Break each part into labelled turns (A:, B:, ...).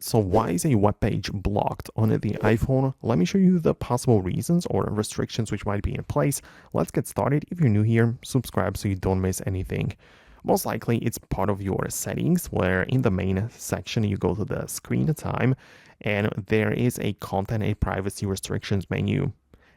A: So why is a web page blocked on the iPhone? Let me show you the possible reasons or restrictions which might be in place. Let's get started. If you're new here, subscribe so you don't miss anything. Most likely it's part of your settings where in the main section you go to the screen time and there is a content and privacy restrictions menu.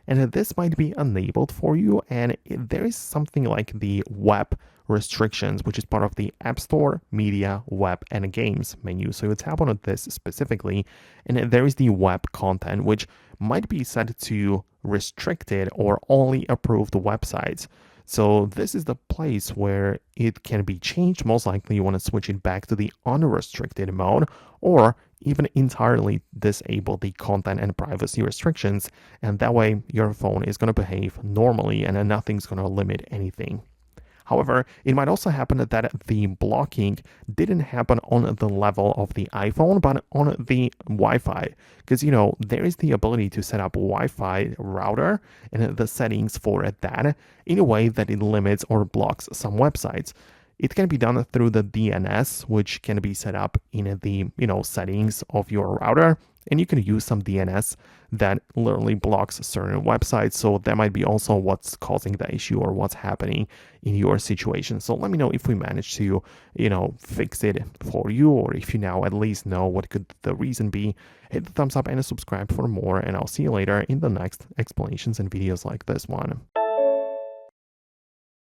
A: And this might be enabled for you, and there is something like the web restrictions, which is part of the App Store, Media, Web, and Games menu. So you tap on this specifically, and there is the web content, which might be set to restricted or only approved websites. So this is the place where it can be changed. Most likely you want to switch it back to the unrestricted mode, or even entirely disable the content and privacy restrictions, and that way your phone is going to behave normally and nothing's going to limit anything. However, it might also happen that the blocking didn't happen on the level of the iPhone, but on the Wi-Fi. Because, there is the ability to set up a Wi-Fi router and the settings for that in a way that it limits or blocks some websites. It can be done through the DNS, which can be set up in the settings of your router, and you can use some DNS that literally blocks certain websites. So that might be also what's causing the issue or what's happening in your situation. So let me know if we manage to fix it for you, or if you now at least know what could the reason be. Hit the thumbs up and subscribe for more, and I'll see you later in the next explanations and videos like this one.